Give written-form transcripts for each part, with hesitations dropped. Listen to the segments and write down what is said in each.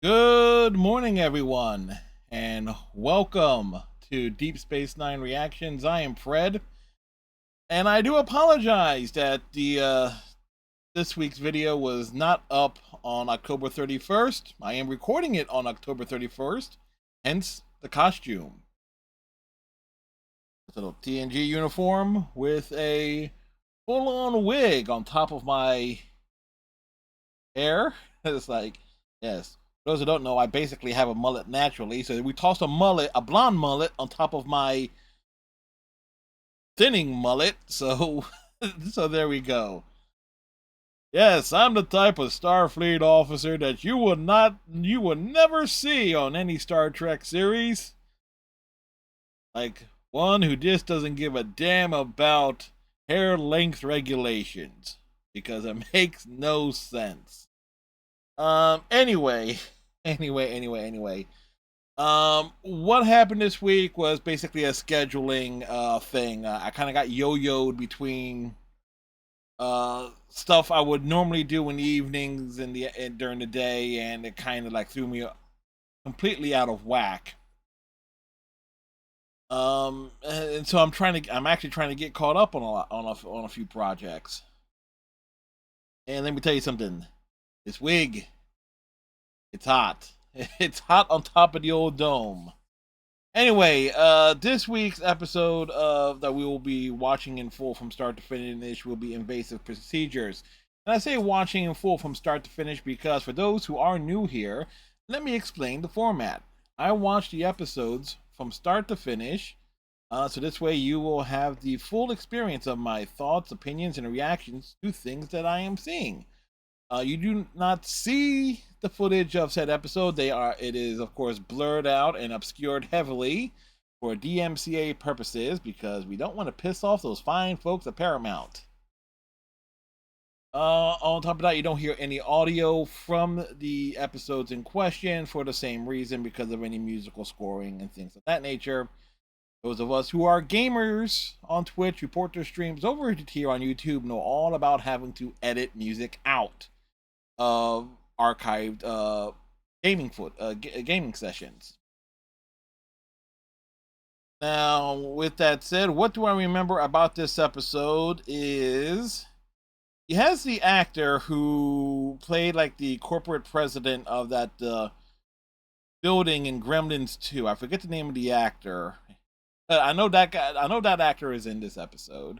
Good morning, everyone, and welcome to Deep Space Nine Reactions. I am Fred, and I do apologize that the this week's video was not up on October 31st. I am recording it on October 31st, hence the costume. It's a little TNG uniform with a full-on wig on top of my hair. It's like, yes. For those who don't know, I basically have a mullet naturally. So we tossed a blonde mullet, on top of my thinning mullet. So, so there we go. Yes, I'm the type of Starfleet officer that you would never see on any Star Trek series. Like one who just doesn't give a damn about hair length regulations because it makes no sense. Anyway, anyway. What happened this week was basically a scheduling thing. I kind of got yo-yoed between stuff I would normally do in the evenings and during the day, and it kind of like threw me completely out of whack. And so I'm actually trying to get caught up on a few projects. And let me tell you something. This wig, it's hot. It's hot on top of the old dome. Anyway, this week's episode of that we will be watching in full from start to finish will be Invasive Procedures. And I say watching in full from start to finish because for those who are new here, let me explain the format. I watch the episodes from start to finish, so this way you will have the full experience of my thoughts, opinions, and reactions to things that I am seeing. You do not see the footage of said episode. It is of course blurred out and obscured heavily for DMCA purposes because we don't want to piss off those fine folks at Paramount. On top of that, you don't hear any audio from the episodes in question for the same reason because of any musical scoring and things of that nature. Those of us who are gamers on Twitch, report their streams over here on YouTube, know all about having to edit music out of archived gaming sessions. Now, with that said, what do I remember about this episode is he has the actor who played like the corporate president of that building in Gremlins 2. I forget the name of the actor. I know that guy. I know that actor is in this episode.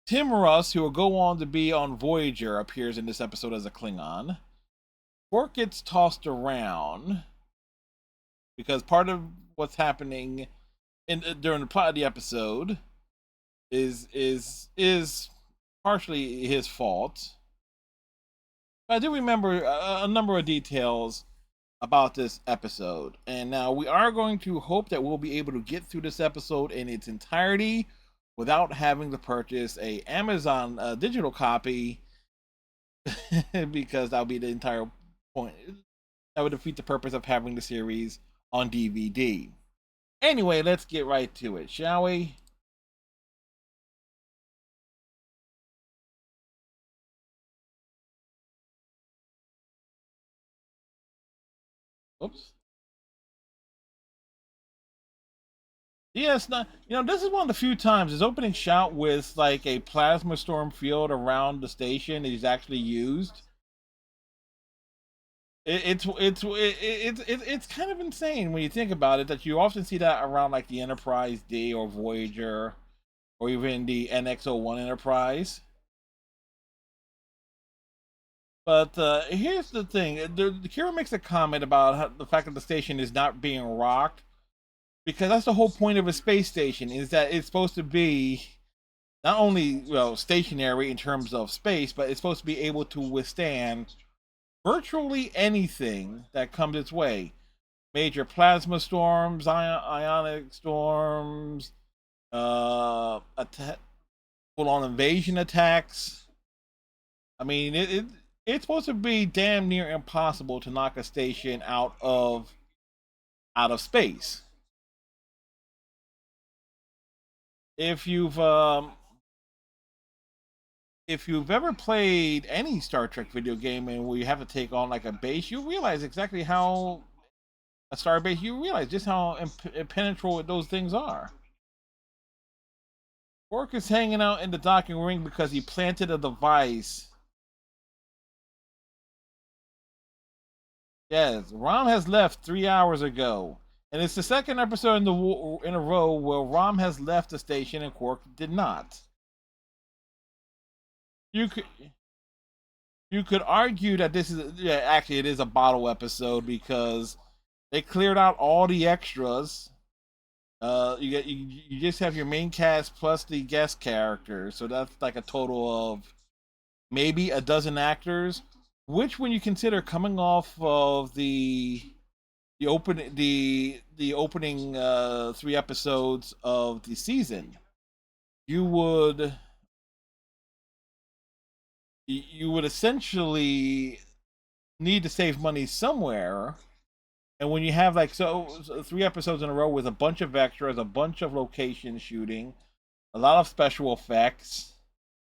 Tim Russ, who will go on to be on Voyager, appears in this episode as a Klingon. Quark gets tossed around because part of what's happening during the plot of the episode is partially his fault. But I do remember a number of details about this episode, and now we are going to hope that we'll be able to get through this episode in its entirety without having to purchase a Amazon digital copy because that'll be the entire point. That would defeat the purpose of having the series on DVD. Anyway, let's get right to it, shall we? Oops. Yes, not this is one of the few times his opening shot with like a plasma storm field around the station is actually used. It's kind of insane when you think about it that you often see that around like the Enterprise D or Voyager or even the NX-01 Enterprise. But here's the thing: the Kira makes a comment about the fact that the station is not being rocked because that's the whole point of a space station is that it's supposed to be not only stationary in terms of space, but it's supposed to be able to withstand virtually anything that comes its way. Major plasma storms, ionic storms, full-on invasion attacks. I mean, it's supposed to be damn near impossible to knock a station out of space. If you've if you've ever played any Star Trek video game and where you have to take on like a base, you realize exactly how a star base. You realize just how impenetrable those things are. Quark is hanging out in the docking ring because he planted a device. Yes, Rom has left 3 hours ago, and it's the second episode in a row where Rom has left the station and Quark did not. You could you could argue that this is, yeah, actually it is a bottle episode because they cleared out all the extras. You just have your main cast plus the guest characters, so that's like a total of maybe a dozen actors. Which, when you consider coming off of the opening 3 episodes of the season, you would you would essentially need to save money somewhere. And when you have like so 3 episodes in a row with a bunch of extras, a bunch of location shooting, a lot of special effects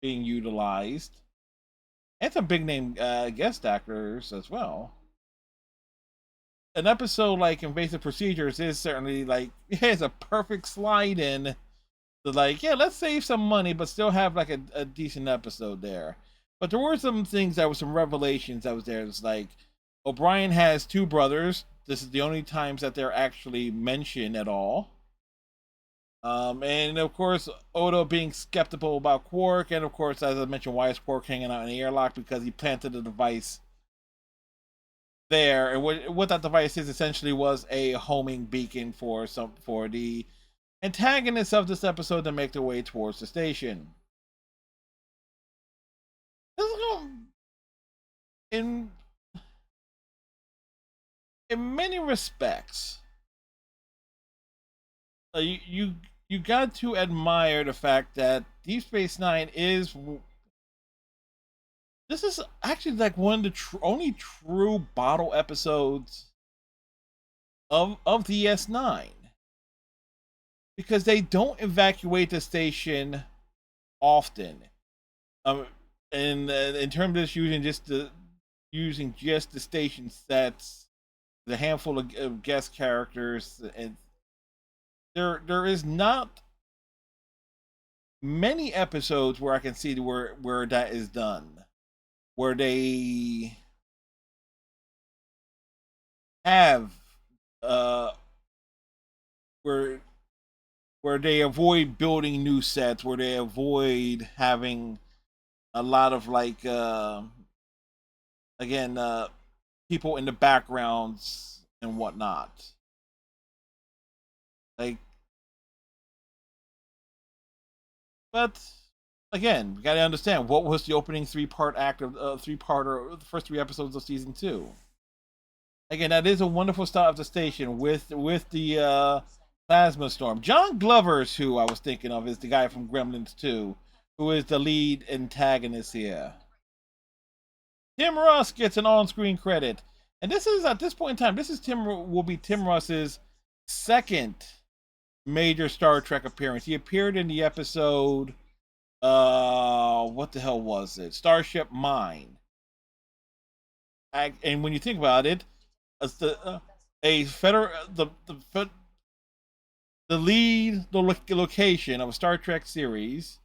being utilized, and some big name guest actors as well. An episode like Invasive Procedures is certainly like it's a perfect slide in to like, yeah, let's save some money but still have like a decent episode there. But there were some things that were some revelations that was there. It's like O'Brien has two brothers. This is the only times that they're actually mentioned at all. And of course, Odo being skeptical about Quark, and of course, as I mentioned, why is Quark hanging out in the airlock? Because he planted a device there, and what that device is essentially was a homing beacon for the antagonists of this episode to make their way towards the station. In in many respects, you got to admire the fact that Deep Space Nine is this is actually like one of the only true bottle episodes of the S9, because they don't evacuate the station often. Um, in terms of using just the station sets, the handful of guest characters, and there is not many episodes where I can see where that is done, where they have uh where they avoid building new sets, where they avoid having a lot of like again people in the backgrounds and whatnot. Like, but again, you got to understand what was the opening 3 part act of 3 part or the first 3 episodes of season 2. Again, that is a wonderful start of the station with the plasma storm. John Glover's who I was thinking of is the guy from Gremlins 2, who is the lead antagonist here. Tim Russ gets an on-screen credit, and this is at this point in time. This is Tim Russ's second major Star Trek appearance. He appeared in the episode, what the hell was it? Starship Mine. And when you think about it, as a federal the lead location of a Star Trek series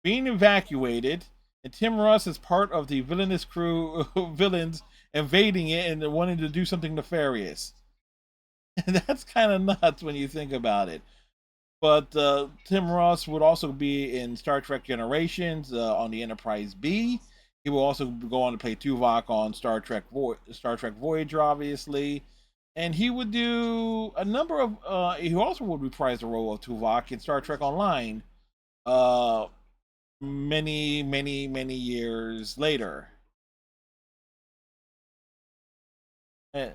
being evacuated, and Tim Russ is part of the villainous crew villains invading it and wanting to do something nefarious. And that's kind of nuts when you think about it. But Tim Russ would also be in Star Trek Generations on the Enterprise B. He will also go on to play Tuvok on Star Trek Voyager, obviously. And he would do a number of. He also would reprise the role of Tuvok in Star Trek Online many years later. Eh,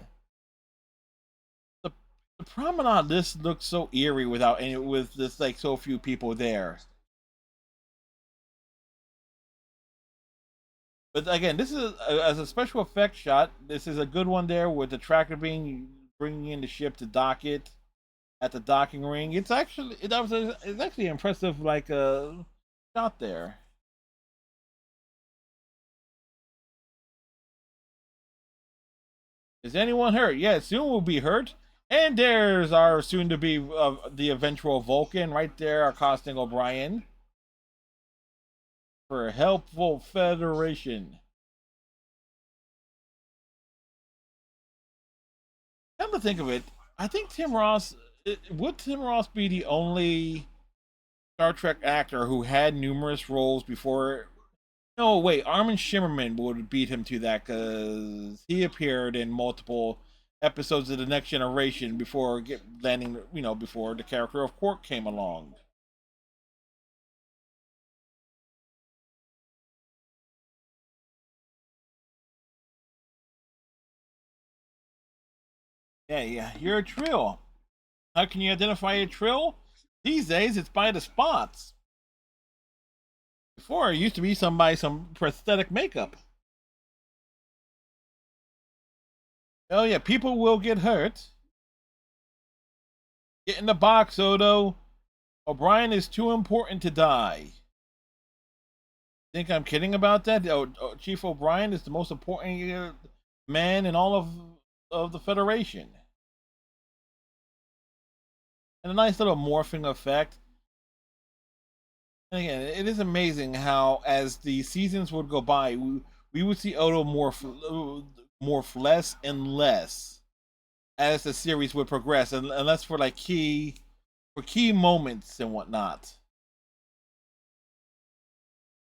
the the promenade list looks so eerie with just like so few people there. But again, this is as a special effect shot. This is a good one there with the tractor bringing in the ship to dock it at the docking ring. It's actually it's actually impressive like shot there. Is anyone hurt? Yeah, soon we'll be hurt. And there's our soon-to-be the eventual Vulcan right there, accosting O'Brien for a helpful Federation. Come to think of it, I think Tim Ross would Tim Ross be the only Star Trek actor who had numerous roles before. No, wait, Armin Shimmerman would beat him to that because he appeared in multiple episodes of the Next Generation before landing, before the character of Quark came along. Yeah, yeah, you're a trill. How can you identify a trill? These days, it's by the spots. Before, it used to be some prosthetic makeup. Oh yeah, people will get hurt. Get in the box, Odo. O'Brien is too important to die. Think I'm kidding about that? Chief O'Brien is the most important man in all of the Federation. And a nice little morphing effect. And again, it is amazing how, as the seasons would go by, we would see Odo morph less and less as the series would progress, unless for like key moments and whatnot.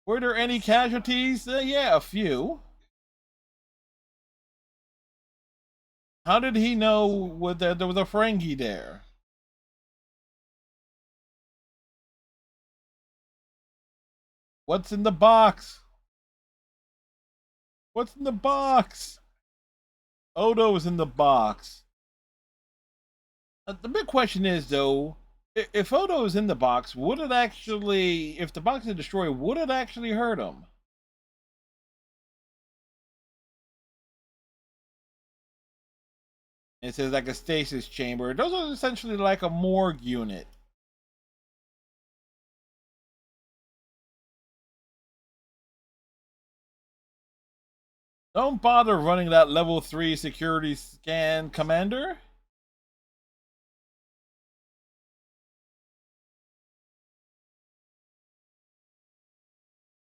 Were there any casualties? Yeah, a few. How did he know that there was a Ferengi there? What's in the box? What's in the box? Odo is in the box. The big question is, though, if Odo is in the box, would it actually, if the box is destroyed, would it actually hurt him? It says like a stasis chamber. Those are essentially like a morgue unit. Don't bother running that level 3 security scan, Commander.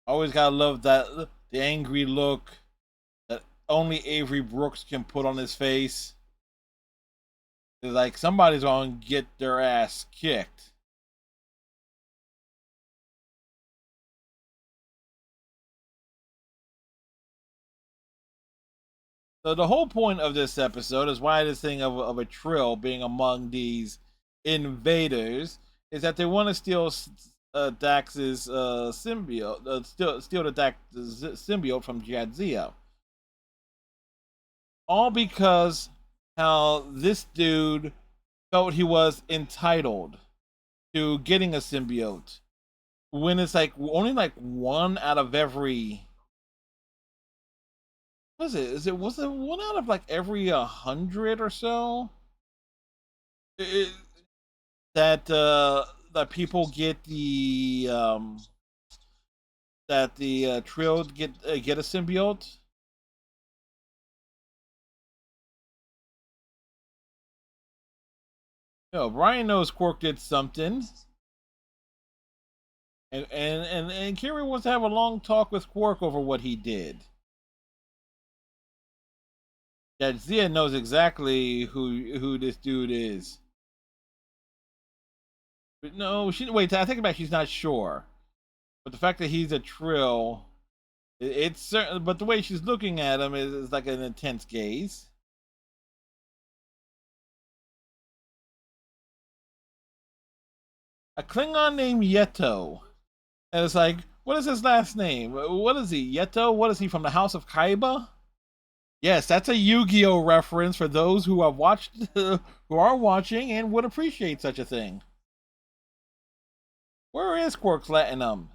Always gotta love that the angry look that only Avery Brooks can put on his face. It's like somebody's gonna get their ass kicked. So the whole point of this episode is why this thing of a Trill being among these invaders is that they want to steal Dax's symbiote, steal the Dax symbiote from Jadzia. All because how this dude felt he was entitled to getting a symbiote when it's like only like one out of every, was it one out of like every 100 or so it, that people get the that the Trill get a symbiote. No, Brian knows Quark did something, and Kiri wants to have a long talk with Quark over what he did. That Zia knows exactly who this dude is. But no, she wait. I think about it, she's not sure. But the fact that he's a Trill, it's certain. But the way she's looking at him is like an intense gaze. A Klingon named Yeto, and it's like, what is his last name? What is he? Yeto? What is he from the House of Kaiba? Yes, that's a Yu-Gi-Oh reference for those who have watched, who are watching, and would appreciate such a thing. Where is Quark's Latinum?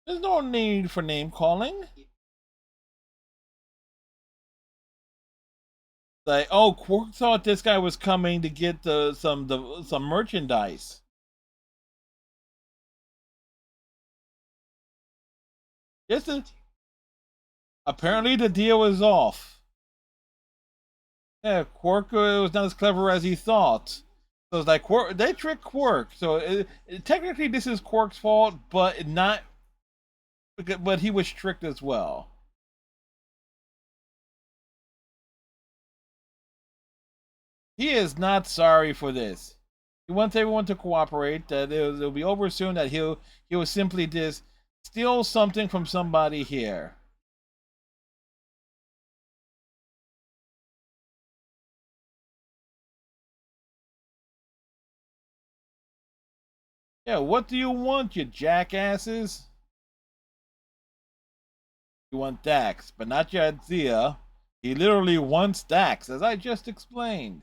There's no need for name calling. Like, oh, Quark thought this guy was coming to get some merchandise. This is Apparently, the deal is off. Yeah, Quark was not as clever as he thought. So it's like Quark, they tricked Quark. So technically, this is Quark's fault, but not. But he was tricked as well. He is not sorry for this. He wants everyone to cooperate. That it'll be over soon. That he'll simply just steal something from somebody here. Yeah, what do you want, you jackasses? You want Dax, but not Jadzia. He literally wants Dax, as I just explained.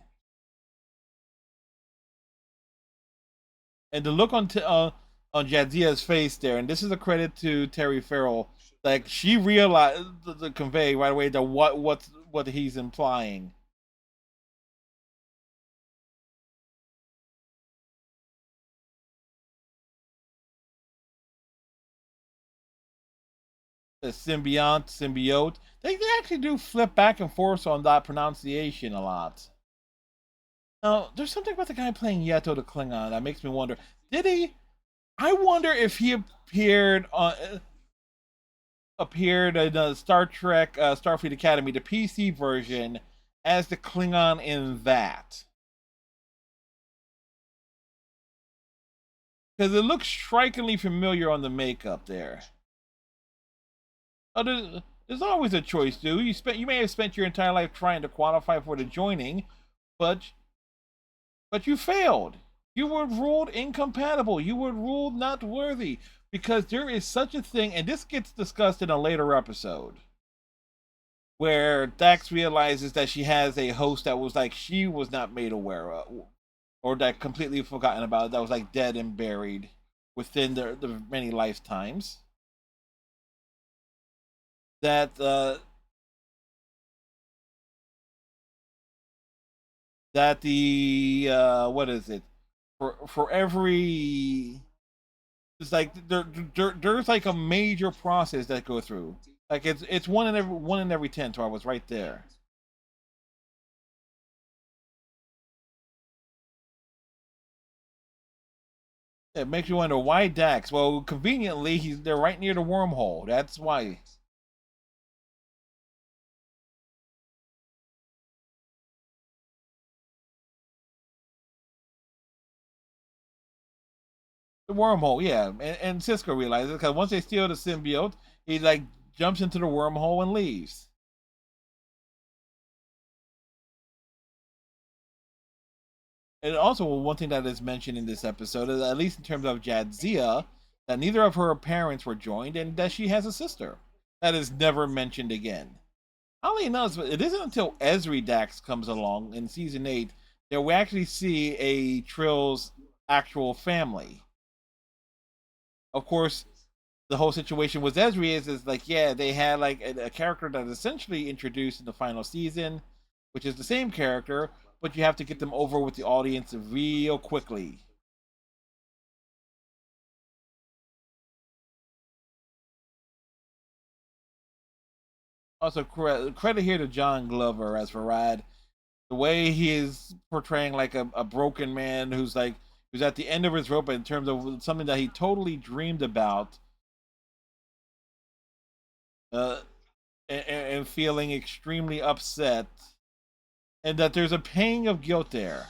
And the look on Jadzia's face there, and this is a credit to Terry Farrell. Like she realized the convey right away that what he's implying. The symbiote. They actually do flip back and forth on that pronunciation a lot. Now, there's something about the guy playing Yeto the Klingon that makes me wonder. Did he? I wonder if he appeared in Star Trek Starfleet Academy, the PC version, as the Klingon in that. Because it looks strikingly familiar on the makeup there. Oh, there's always a choice, dude. You may have spent your entire life trying to qualify for the joining, but you failed. You were ruled incompatible. You were ruled not worthy because there is such a thing, and this gets discussed in a later episode where Dax realizes that she has a host that was like she was not made aware of, or that completely forgotten about, that was like dead and buried within the many lifetimes. That the what is it, for every, it's like there's like a major process that go through. Like it's one in every 10. So I was right there. It makes you wonder why Dax. Well, conveniently, they're right near the wormhole. That's why. The wormhole, yeah. And Cisco realizes because once they steal the symbiote, he like jumps into the wormhole and leaves. And also, one thing that is mentioned in this episode, is, at least in terms of Jadzia, that neither of her parents were joined and that she has a sister. That is never mentioned again. Oddly enough, it isn't until Esri Dax comes along in season 8 that we actually see a Trill's actual family. Of course, the whole situation with Esri is like, yeah, they had like a character that is essentially introduced in the final season, which is the same character, but you have to get them over with the audience real quickly. Also, credit here to John Glover as Farad. The way he is portraying like a broken man who's at the end of his rope in terms of something that he totally dreamed about, uh, and feeling extremely upset, and that there's a pang of guilt there.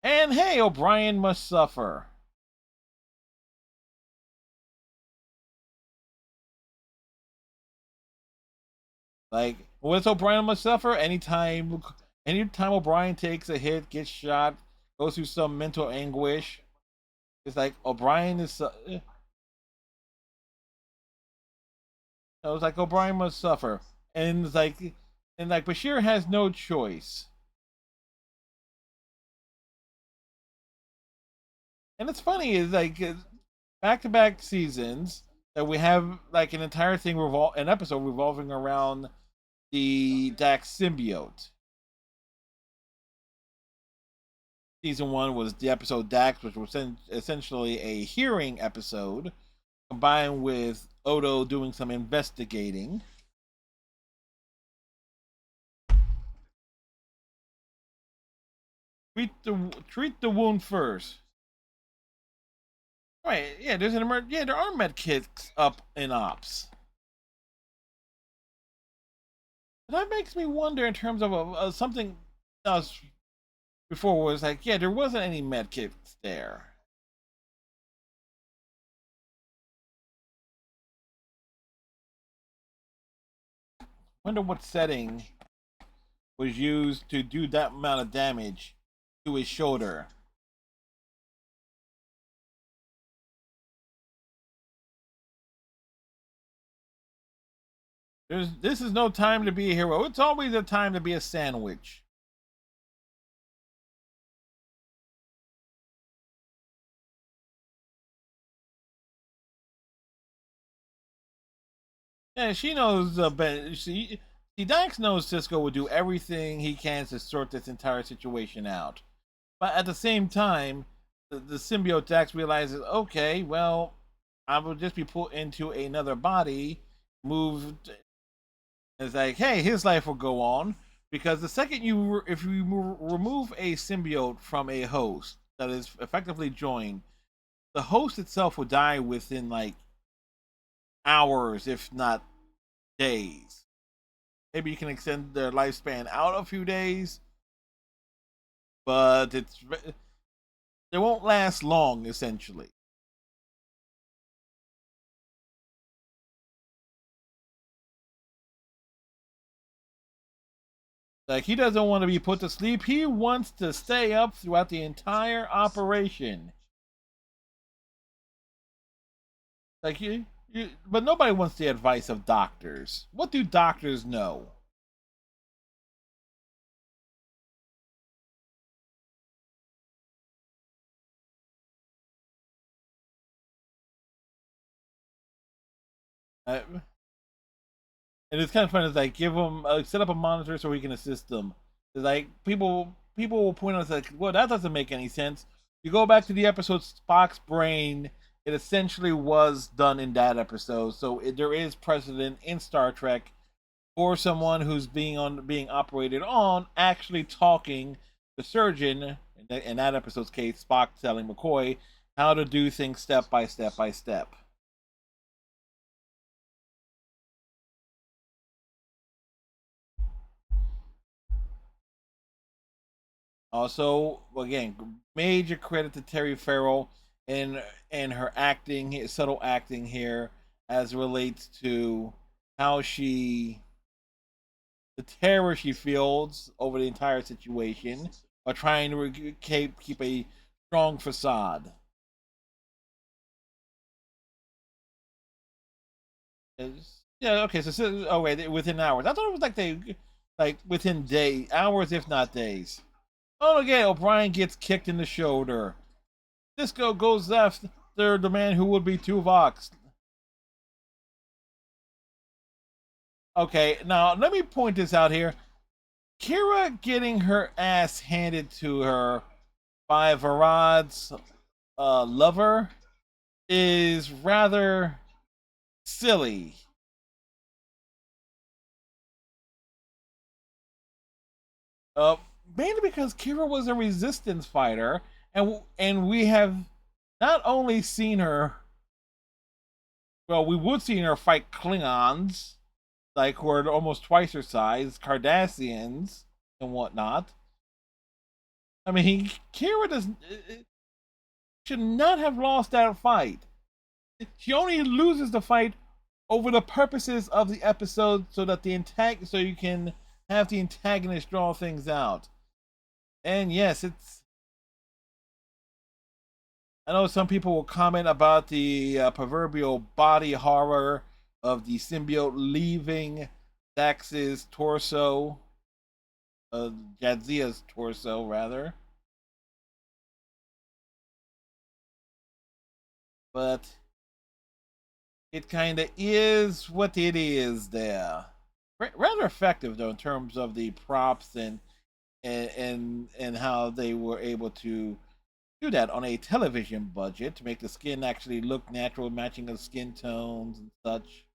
And hey, O'Brien must suffer. Like, what's O'Brien must suffer? Anytime O'Brien takes a hit, gets shot, goes through some mental anguish, it's like O'Brien is. It's like O'Brien must suffer, and it's like, Bashir has no choice. And it's funny is like back to back seasons that we have like an entire an episode revolving around the Dax symbiote. Season 1 was the episode Dax, which was essentially a hearing episode combined with Odo doing some investigating. treat the wound first. Right? Yeah, there's an yeah, there are med kits up in ops. That makes me wonder in terms of something else before was like, yeah, there wasn't any med kits there. Wonder what setting was used to do that amount of damage to his shoulder. This is no time to be a hero. It's always a time to be a sandwich. Yeah, she knows. Dax knows Cisco would do everything he can to sort this entire situation out. But at the same time, the symbiote Dax realizes, okay, well, I will just be put into another body, moved. It's like, hey, his life will go on because the second if you remove a symbiote from a host that is effectively joined, the host itself will die within like hours, if not days. Maybe you can extend their lifespan out a few days, but they won't last long. Essentially, like he doesn't want to be put to sleep. He wants to stay up throughout the entire operation. Like but nobody wants the advice of doctors. What do doctors know? Uh, and it's kind of fun. It's like give them set up a monitor so we can assist them. It's like people will point out like, well, that doesn't make any sense. You go back to the episode Spock's brain. It essentially was done in that episode, so there is precedent in Star Trek for someone who's being operated on actually talking the surgeon in that episode's case, Spock telling McCoy how to do things step by step by step. Also, again, major credit to Terry Farrell in her acting, subtle acting here, as it relates to how the terror she feels over the entire situation, while trying to keep a strong facade. Yeah, okay. So oh wait, within hours. I thought it was like within hours if not days. Oh, again, O'Brien gets kicked in the shoulder. Cisco goes after the man who would be Tuvok. Okay, now let me point this out here. Kira getting her ass handed to her by Varad's lover is rather silly. Uh, Mainly because Kira was a resistance fighter, and we have not only seen her. Well, we would see her fight Klingons, like who are almost twice her size, Cardassians and whatnot. I mean, Kira does should not have lost that fight. She only loses the fight over the purposes of the episode, so that so you can have the antagonist draw things out. And yes, it's. I know some people will comment about the proverbial body horror of the symbiote leaving Dax's torso, Jadzia's torso, rather. But it kind of is what it is there. Rather effective though in terms of the props and how they were able to do that on a television budget to make the skin actually look natural, matching the skin tones and such.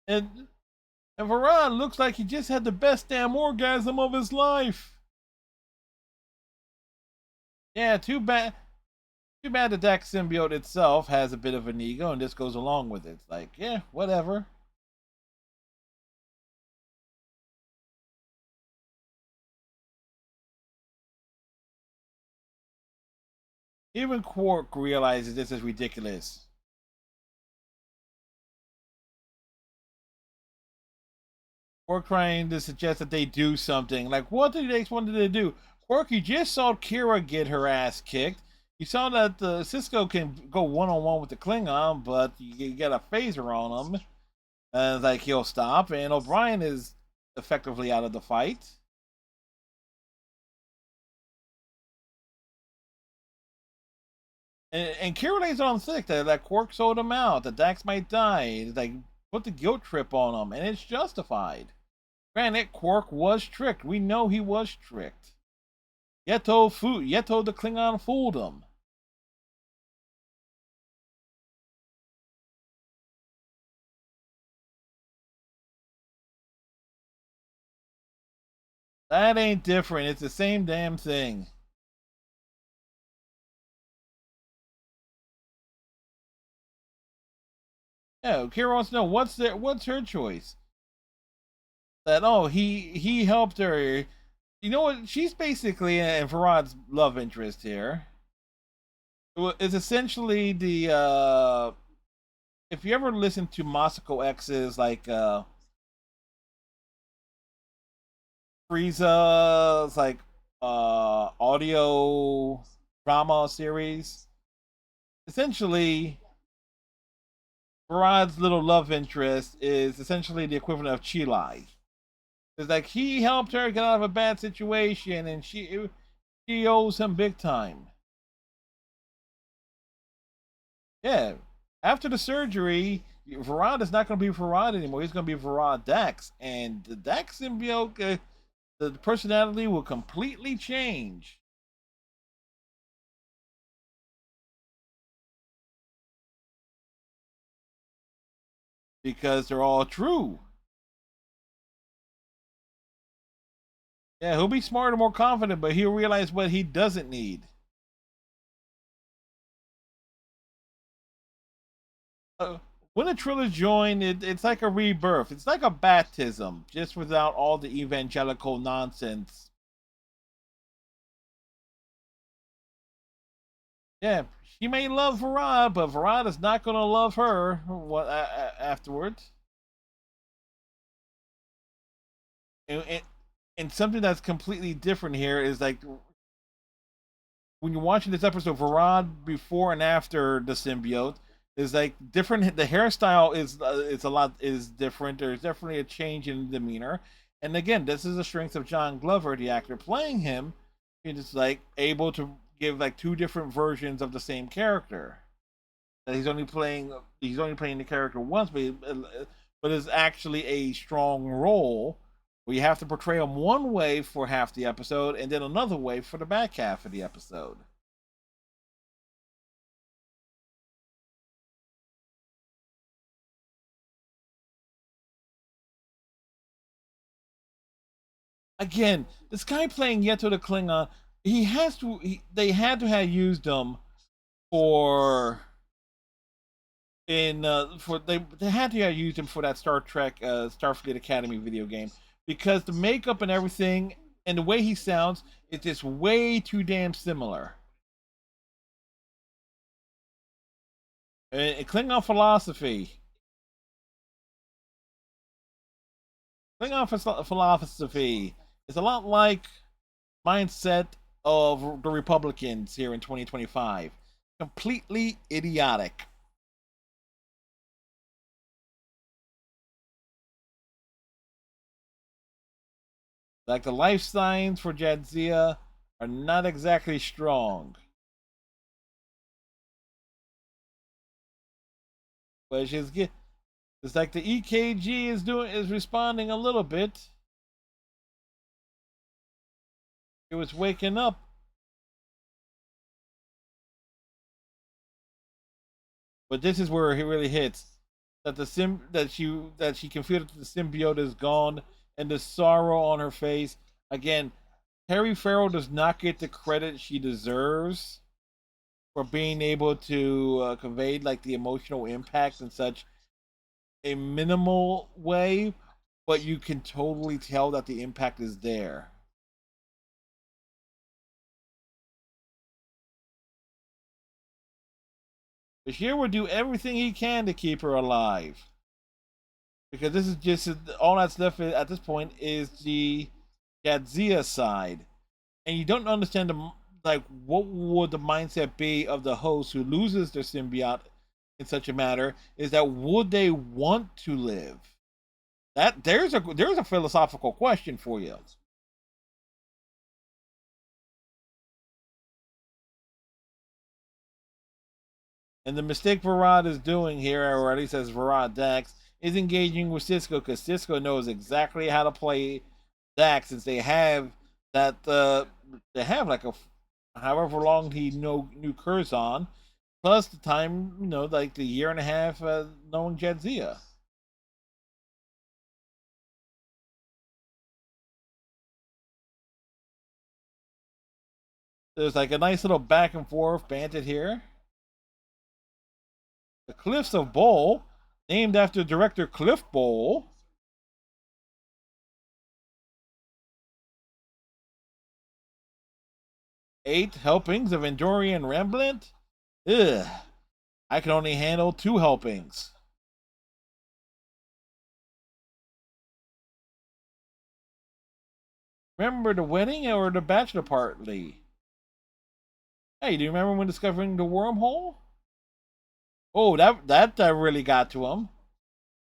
And And Varad looks like he just had the best damn orgasm of his life. Yeah, too bad. Too bad the Dax symbiote itself has a bit of an ego, and this goes along with it. It's like, yeah, whatever. Even Quark realizes this is ridiculous. Quark trying to suggest that they do something. Like, what did they wanted to do? Quark, you just saw Kira get her ass kicked. You saw that Cisco can go one-on-one with the Klingon, but you get a phaser on him. And like, he'll stop. And O'Brien is effectively out of the fight. And Kira lays it on thick that Quark sold him out, that Dax might die. It's like, put the guilt trip on him, and it's justified. Granted, Quark was tricked. We know he was tricked. Yeto the Klingon fooled him. That ain't different. It's the same damn thing. Yeah, Kira wants to know what's her choice. That he helped her. You know what? She's basically and Farad's love interest here. Is essentially the if you ever listen to Masako X's like Frieza's like audio drama series, essentially Farad's little love interest is essentially the equivalent of Chilai. It's like he helped her get out of a bad situation, and she owes him big time. Yeah, after the surgery, Varad is not going to be Varad anymore. He's going to be Varad Dax, and the Dax symbiote, the personality will completely change. Because they're all true. Yeah, he'll be smarter, more confident, but he'll realize what he doesn't need. Uh, when a trilogy join, it's like a rebirth. It's like a baptism, just without all the evangelical nonsense. Yeah, she may love Varad, but Varad is not going to love her afterwards. And, and something that's completely different here is like when you're watching this episode, Varad before and after the symbiote is like different. The hairstyle is a lot is different. There's definitely a change in demeanor. And again, this is the strength of John Glover, the actor playing him. He's like able to give like two different versions of the same character. That he's only playing the character once, but it's actually a strong role where you have to portray him one way for half the episode and then another way for the back half of the episode. Again, this guy playing Yeto the Klingon, they had to have used him for in for they had to have used him for that Star Trek Starfleet Academy video game because the makeup and everything and the way he sounds is just way too damn similar. Klingon philosophy. Philosophy is a lot like mindset of the Republicans here in 2025. Completely idiotic. Like the life signs for Jadzia are not exactly strong. But it's like the EKG is responding a little bit. It was waking up. But this is where he really hits. that that she can feel that the symbiote is gone, and the sorrow on her face. Again, Terry Farrell does not get the credit she deserves for being able to convey like the emotional impact in such a minimal way, but you can totally tell that the impact is there. Bashir will do everything he can to keep her alive, because this is just all that's left at this point is the Jadzia side, and you don't understand the like what would the mindset be of the host who loses their symbiote in such a matter. Is that would they want to live? That there's a philosophical question for you. And the mistake Varad is doing here, or at least as Varad Dax, is engaging with Cisco because Cisco knows exactly how to play Dax since that they have like a however long he knew Curzon, plus the time like the year and a half knowing Jadzia. There's like a nice little back and forth banted here. The Cliffs of Bowl, named after director Cliff Bowl. Eight helpings of Endorian Remblant? Ugh. I can only handle two helpings. Remember the wedding or the bachelor party? Hey, do you remember when discovering the wormhole? Oh, that really got to him.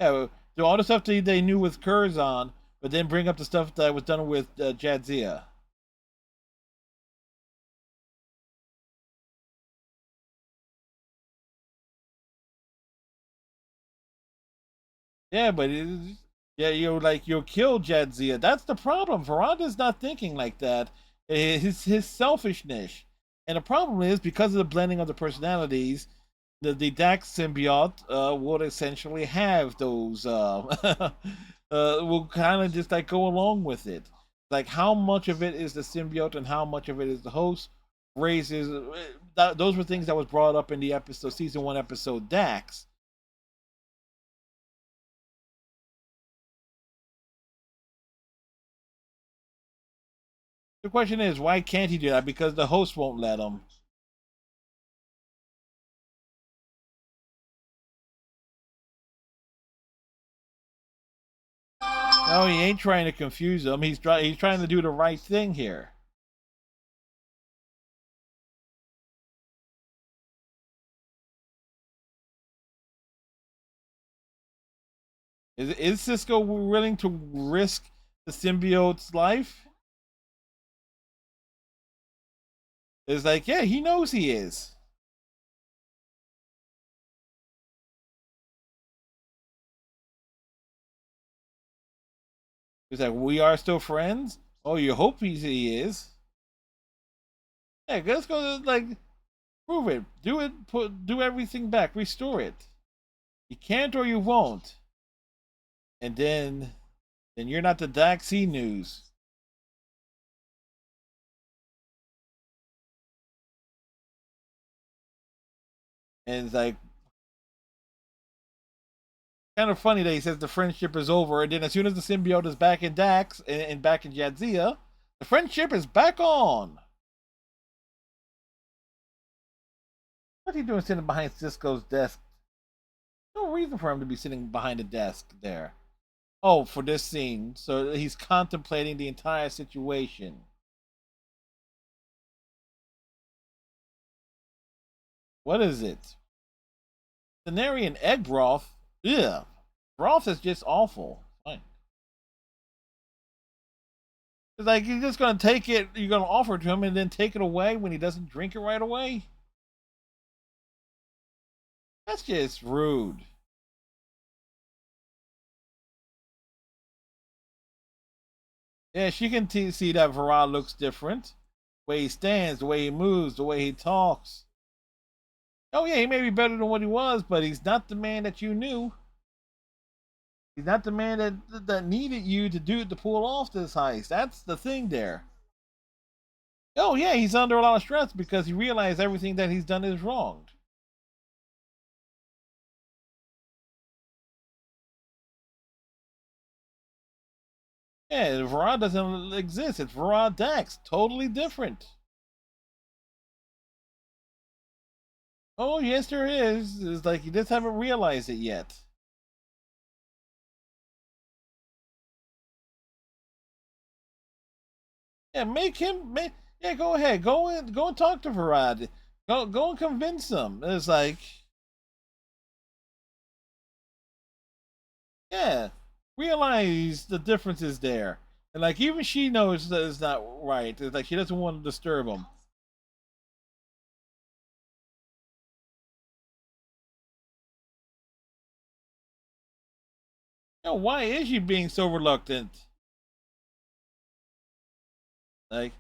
Yeah, do all the stuff they knew with Curzon, but then bring up the stuff that was done with Jadzia. Yeah, but yeah, you'll kill Jadzia. That's the problem. Veranda's not thinking like that. It's his selfishness, and the problem is because of the blending of the personalities, the Dax symbiote would essentially have those. Will kind of just like go along with it. Like how much of it is the symbiote and how much of it is the host raises. Those were things that was brought up in the episode, season one episode Dax. The question is, why can't he do that? Because the host won't let him. No, he ain't trying to confuse him. He's trying to do the right thing here. Is Cisco willing to risk the symbiote's life? It's like, yeah, he knows he is. He's like, we are still friends. Oh, you hope he is. Yeah, let's go. Like, prove it. Do it. Do everything back. Restore it. You can't or you won't. And then you're not the Daxi news. And it's like kind of funny that he says the friendship is over, and then as soon as the symbiote is back in Dax and back in Jadzia, the friendship is back on. What's he doing sitting behind Cisco's desk? No reason for him to be sitting behind a desk there. Oh, for this scene. So he's contemplating the entire situation. What is it? Cenarian egg broth? Ugh. Broth is just awful. Fine. It's like you're just gonna take it, you're gonna offer it to him and then take it away when he doesn't drink it right away? That's just rude. Yeah, she can see that Varad looks different. The way he stands, the way he moves, the way he talks. Oh yeah, he may be better than what he was, but he's not the man that you knew. He's not the man that needed you to pull off this heist. That's the thing there. Oh yeah, he's under a lot of stress because he realized everything that he's done is wrong. Yeah, Varad doesn't exist. It's Varad Dax. Totally different. Oh yes, there is. It's like you just haven't realized it yet. Yeah, make him. Yeah, go ahead. Go and talk to Varad. Go and convince him. It's like, yeah, realize the difference is there. And like even she knows that it's not right. It's like she doesn't want to disturb him. You know, why is she being so reluctant? Like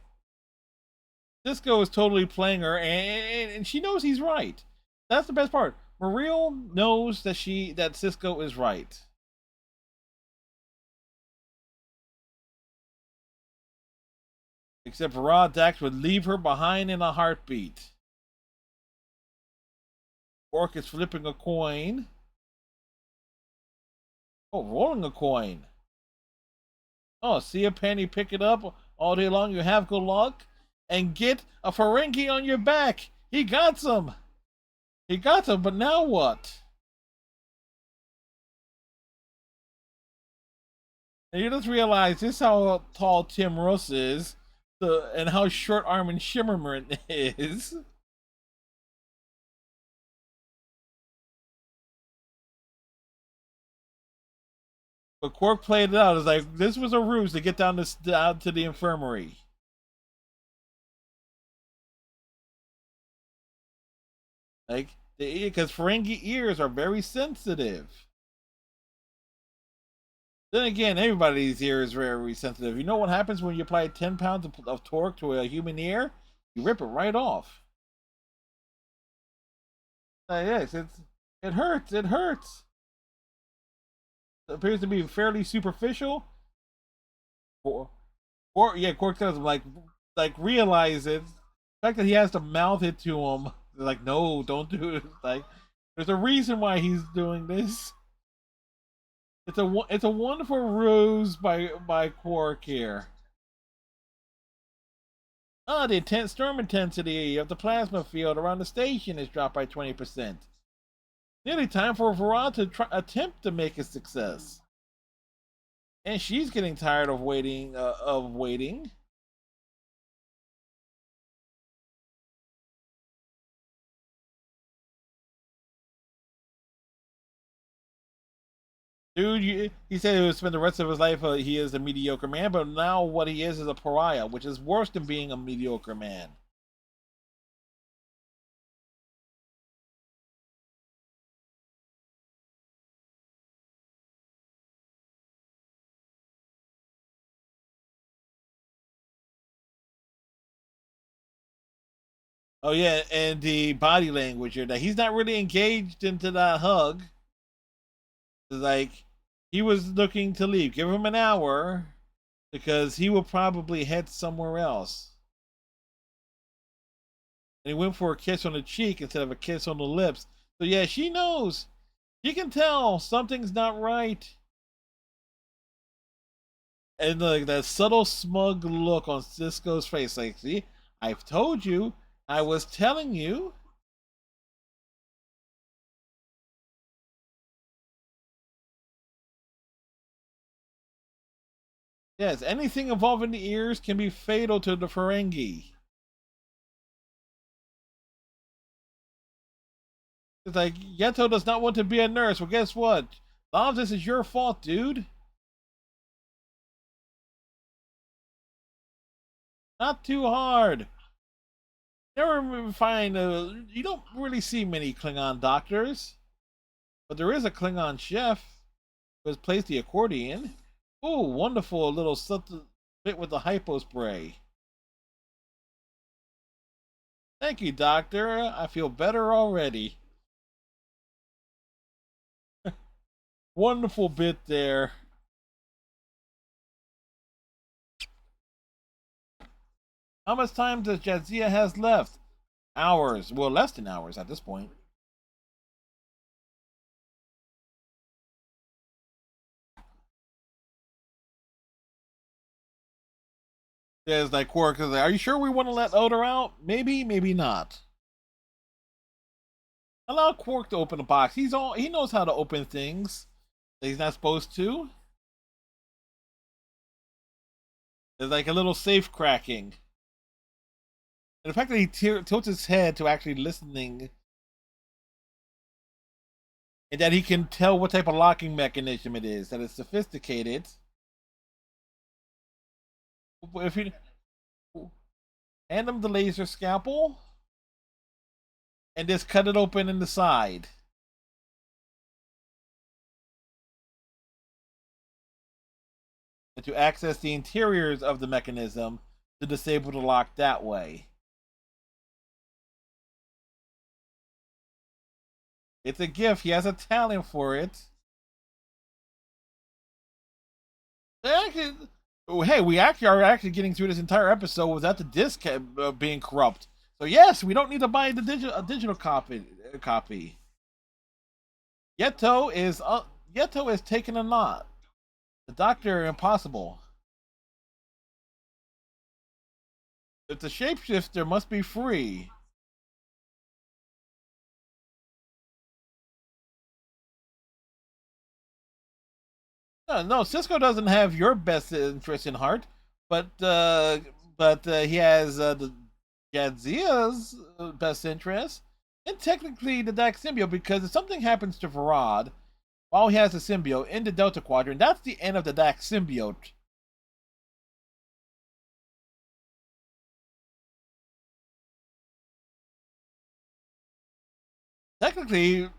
Cisco is totally playing her, and she knows he's right. That's the best part. Mariel knows that Cisco is right. Except Rod Dax would leave her behind in a heartbeat. Quark is flipping a coin. Oh, rolling a coin. Oh, see a penny, pick it up all day long. You have good luck, and get a Ferengi on your back. He got some. He got some, but now what? And you just realize this is how tall Tim Russ is, and how short Armin Shimmerman is. But Quark played it out. It's like this was a ruse to get down to the infirmary. Like because Ferengi ears are very sensitive. Then again, everybody's ear is very sensitive. You know what happens when you apply 10 pounds of torque to a human ear? You rip it right off. Yes, it hurts. It hurts. It appears to be fairly superficial. Or yeah, Quark does like realize it. The fact that he has to mouth it to him, like no, don't do it. Like there's a reason why he's doing this. It's a wonderful ruse by Quark here. Ah, the intense storm intensity of the plasma field around the station is dropped by 20%. Nearly time for Varad to attempt to make a success. And she's getting tired of waiting. Dude, he said he would spend the rest of his life. He is a mediocre man, but now what he is a pariah, which is worse than being a mediocre man. Oh yeah, and the body language here that he's not really engaged into that hug. It's like he was looking to leave. Give him an hour because he will probably head somewhere else. And he went for a kiss on the cheek instead of a kiss on the lips. So yeah, she knows. She can tell something's not right. And like that subtle smug look on Cisco's face, like, see, I've told you, I was telling you. Yes, anything involving the ears can be fatal to the Ferengi. It's like Yeto does not want to be a nurse. Well, guess what? A lot of this is your fault, dude. Not too hard. Never find you don't really see many Klingon doctors, but there is a Klingon chef who has placed the accordion. Oh, wonderful little something bit with the hypo spray. Thank you, doctor. I feel better already. Wonderful bit there. How much time does Jadzia has left? Hours. Well, less than hours at this point. There's like Quark is like, are you sure we want to let Odo out? Maybe, maybe not. Allow Quark to open the box. He knows how to open things that he's not supposed to. There's like a little safe cracking. And the fact that he tilts his head to actually listening, and that he can tell what type of locking mechanism it is, that it's sophisticated. If you hand him the laser scalpel and just cut it open in the side. And to access the interiors of the mechanism to disable the lock that way. It's a gift. He has a talent for it. Hey, we actually are getting through this entire episode without the disc being corrupt. So yes, we don't need to buy the digital copy. Yeto is taking a knot. The Doctor impossible. If the shapeshifter must be free. No, Cisco doesn't have your best interest in heart, but he has the Jadzia's best interest, and technically the Dax symbiote, because if something happens to Farad while he has the symbiote in the Delta Quadrant, that's the end of the Dax symbiote. Technically,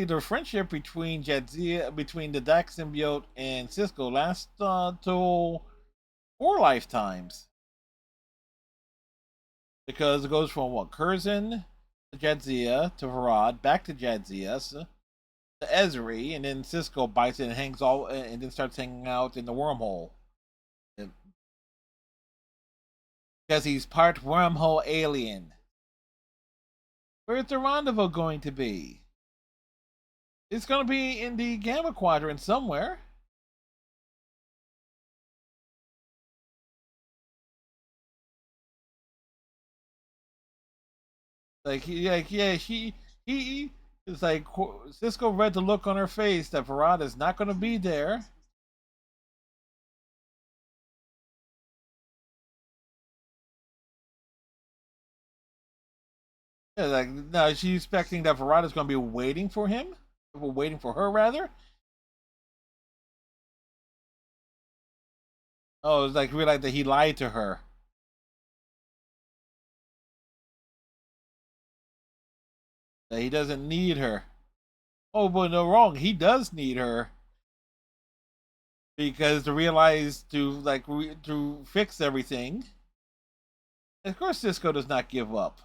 the friendship between the Dax symbiote and Cisco lasts till 4 lifetimes. Because it goes from what, Curzon to Jadzia to Farad, back to Jadzia to Ezri, and then Cisco bites it and hangs all, and then starts hanging out in the wormhole. Because he's part wormhole alien. Where's the rendezvous going to be? It's going to be in the Gamma Quadrant somewhere. He it's like Cisco read the look on her face that Farad is not going to be there. Yeah, like, no, she's expecting that Farad is going to be waiting for him, waiting for her rather. Oh, it's like realize that he lied to her. That he doesn't need her. Oh, but no, wrong. He does need her because to realize to fix everything. Of course, Cisco does not give up.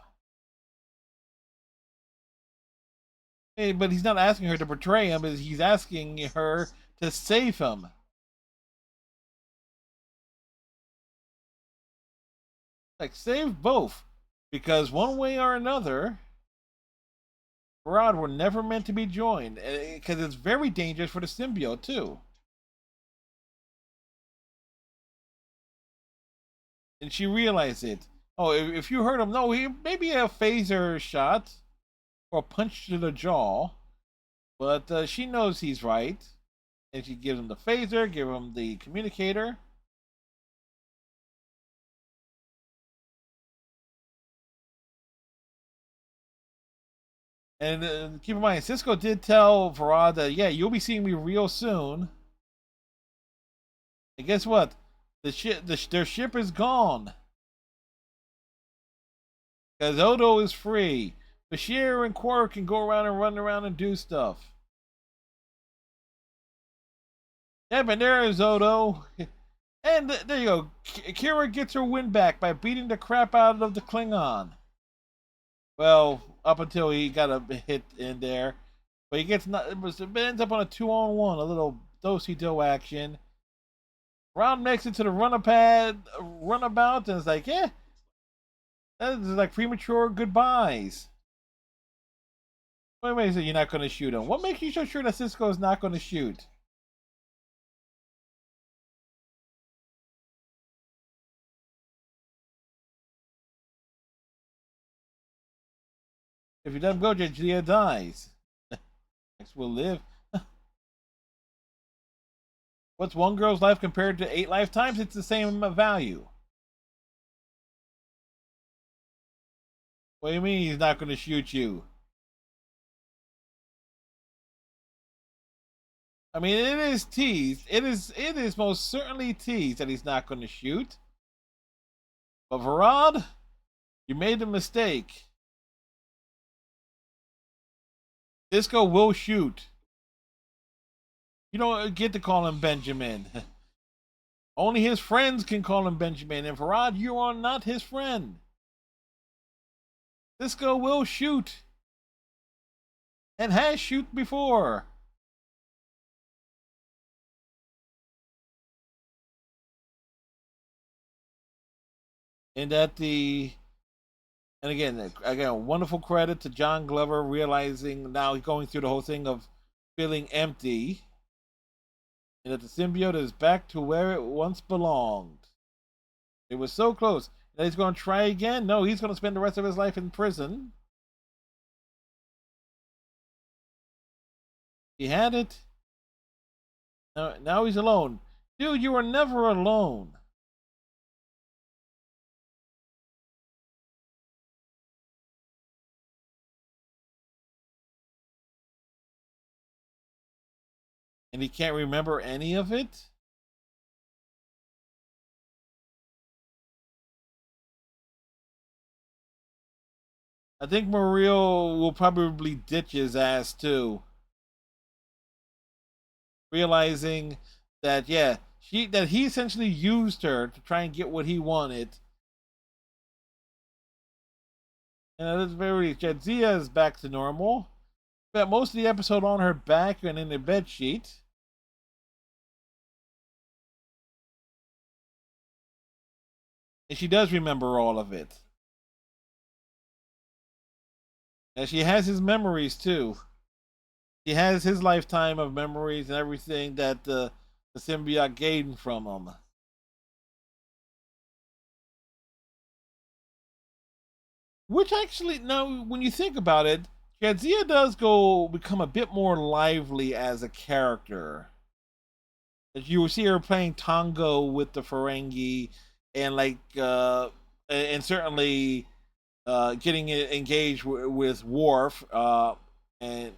Hey, but he's not asking her to betray him. He's asking her to save him. Like, save both, because one way or another, Farad were never meant to be joined, because it's very dangerous for the symbiote too. And she realized it. Oh, if you heard him, no, he maybe a phaser shot or a punch to the jaw, but she knows he's right, and she gives him the phaser, give him the communicator. And keep in mind, Cisco did tell Farad that, yeah, you'll be seeing me real soon. And guess what? Their ship is gone. Because Odo is free. Bashir and Quark can go around and run around and do stuff. Yeah, but there is Odo. And there you go. Kira gets her win back by beating the crap out of the Klingon. Well, up until he got a hit in there. But he gets not. It ends up on a 2-on-1, a little do-si-do action. Round makes it to the runabout, and it's like, yeah, that is like premature goodbyes. Wait a second, you're not going to shoot him. What makes you so sure that Cisco is not going to shoot? If you let him go, Jadzia dies. Next will live. What's one girl's life compared to 8 lifetimes? It's the same value. What do you mean he's not going to shoot you? I mean, it is teased. It is most certainly teased that he's not going to shoot. But Varad, you made a mistake. Disco will shoot. You don't get to call him Benjamin. Only his friends can call him Benjamin. And Varad, you are not his friend. Disco will shoot. And has shoot before. And again, wonderful credit to John Glover realizing now he's going through the whole thing of feeling empty. And that the symbiote is back to where it once belonged. It was so close. Now he's going to try again? No, he's going to spend the rest of his life in prison. He had it. Now he's alone. Dude, you were never alone. And he can't remember any of it? I think Mario will probably ditch his ass too. Realizing that, yeah, that he essentially used her to try and get what he wanted. And that's very Jadzia is back to normal. Spent most of the episode on her back and in the bed sheet. And she does remember all of it. And she has his memories too. He has his lifetime of memories and everything that the symbiote gained from him. Which actually, now when you think about it, Jadzia does go become a bit more lively as a character. As you will see her playing tango with the Ferengi, and and certainly getting engaged with Worf, and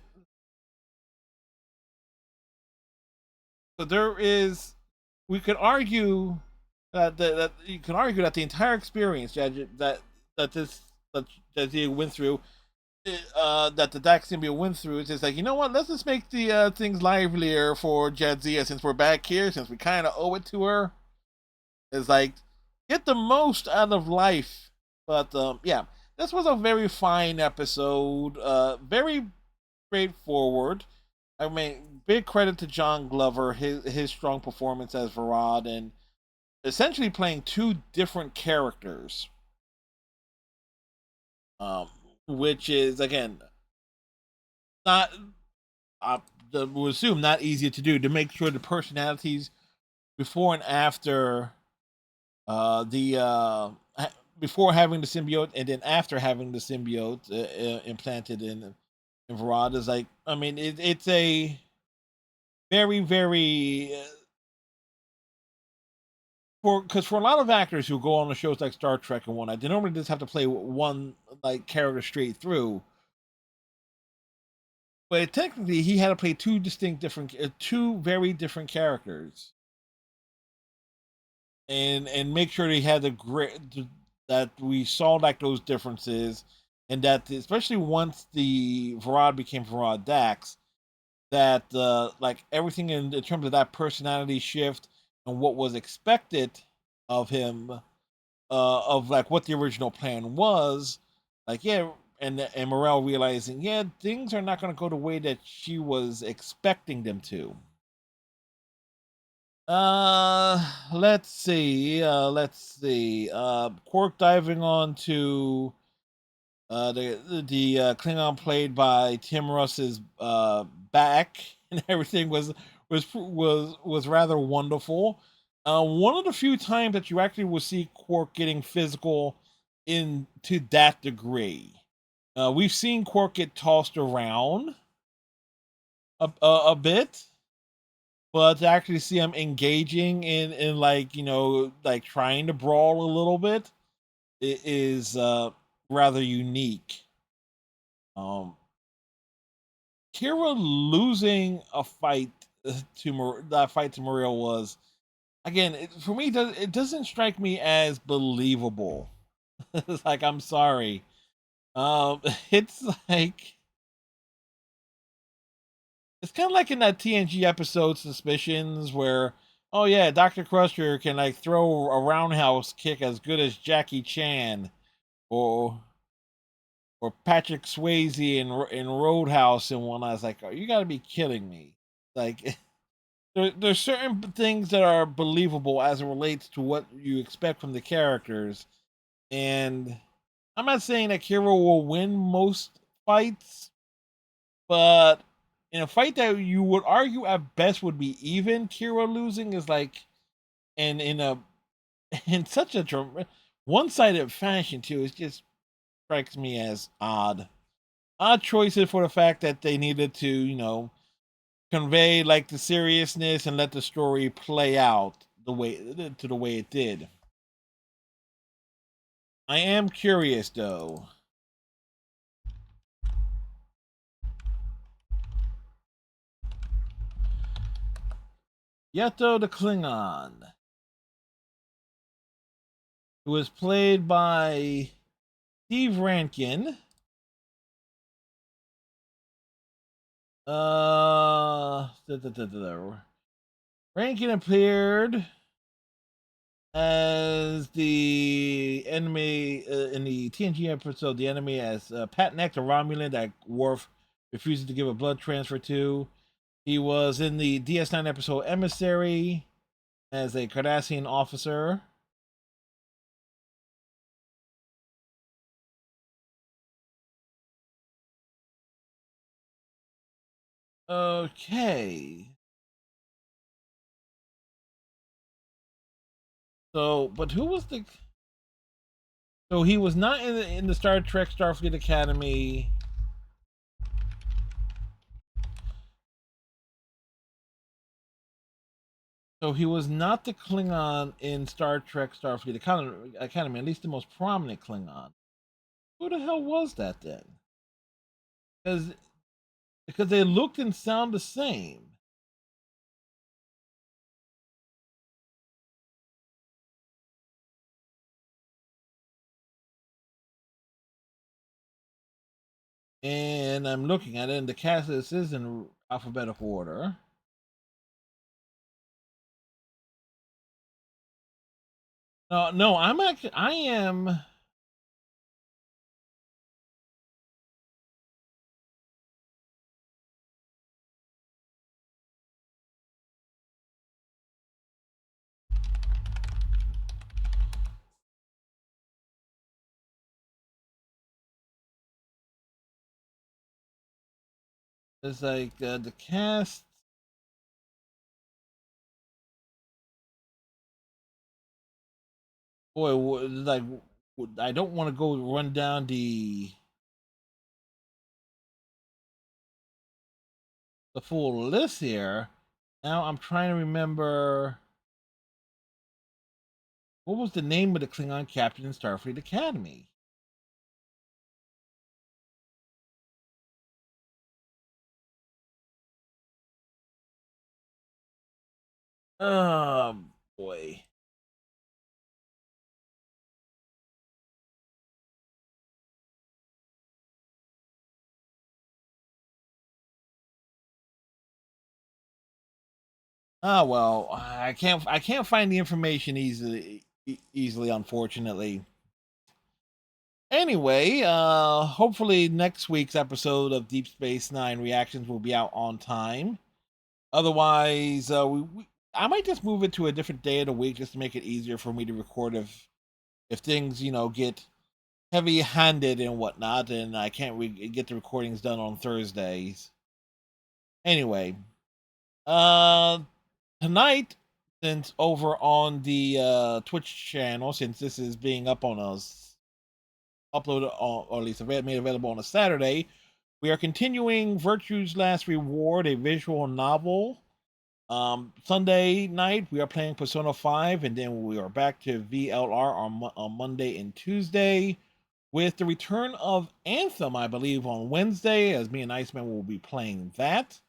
so there is. We could argue that you can argue that the entire experience that this that he went through, that the Dax symbiote went through, it's just like, you know what? Let's just make the things livelier for Jadzia since we're back here, since we kind of owe it to her. It's like get the most out of life. But yeah, this was a very fine episode. Very straightforward. I mean, big credit to John Glover, his strong performance as Varad, and essentially playing two different characters. Which is again not I would assume not easy to do, to make sure the personalities before and after the before having the symbiote and then after having the symbiote implanted in Varad is like, I mean, it's a very very for a lot of actors who go on the shows like Star Trek and whatnot, they normally just have to play one like character straight through. But technically, he had to play two very different characters, and make sure he had the grit that we saw like those differences, and that especially once the Varad became Varad Dax, that like everything in terms of that personality shift and what was expected of him, of like what the original plan was, like, yeah, and Morel realizing, yeah, things are not going to go the way that she was expecting them to. Let's see. Quark diving on to the Klingon played by Tim Russ's back, and everything was rather wonderful. One of the few times that you actually will see Quark getting physical in to that degree. We've seen Quark get tossed around a bit, but to actually see him engaging in like like trying to brawl a little bit, it is rather unique. Um, Kira losing a fight that fight to Muriel was again for me. It doesn't strike me as believable. It's like I'm sorry. It's like it's kind of like in that TNG episode Suspicions where oh yeah, Dr. Crusher can like throw a roundhouse kick as good as Jackie Chan or Patrick Swayze in Roadhouse and whatnot. It's like, oh, you got to be kidding me! Like, there's certain things that are believable as it relates to what you expect from the characters, and I'm not saying that Kira will win most fights, but in a fight that you would argue at best would be even, Kira losing is like, and in a in such a one-sided fashion too. It just strikes me as odd choices for the fact that they needed to, convey like the seriousness and let the story play out the way it did. I am curious though. Yeto the Klingon, who was played by Steve Rankin. Rankin appeared as the enemy in the TNG episode, the enemy as Pat Neck, a Romulan that Worf refuses to give a blood transfer to. He was in the DS9 episode Emissary as a Cardassian officer. Okay. So, but who was the? So he was not in the Star Trek Starfleet Academy. So he was not the Klingon in Star Trek Starfleet Academy, at least the most prominent Klingon. Who the hell was that then? Because they looked and sound the same. And I'm looking at it, and the cast list is in alphabetical order. No, I am. It's like the cast. Boy, like I don't want to go run down the full list here. Now I'm trying to remember what was the name of the Klingon captain in Starfleet Academy. Oh boy. Ah well, I can't find the information easily, unfortunately. Anyway, hopefully next week's episode of Deep Space Nine Reactions will be out on time. Otherwise, I might just move it to a different day of the week just to make it easier for me to record if things get heavy-handed and whatnot, and I can't get the recordings done on Thursdays. Anyway, uh, tonight, since over on the Twitch channel, since this is being up on us uploaded on, or at least made available on a Saturday, we are continuing Virtue's Last Reward, a visual novel. Sunday night we are playing Persona 5, and then we are back to VLR on Monday and Tuesday, with the return of Anthem, I believe, on Wednesday, as me and Iceman will be playing that,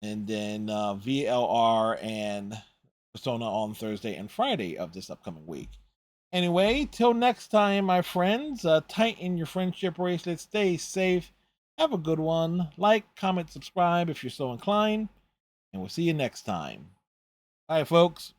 and then VLR and Persona on Thursday and Friday of this upcoming week. Anyway, till next time, my friends, tighten your friendship bracelet, stay safe, have a good one, like, comment, subscribe if you're so inclined, and we'll see you next time. Bye, folks.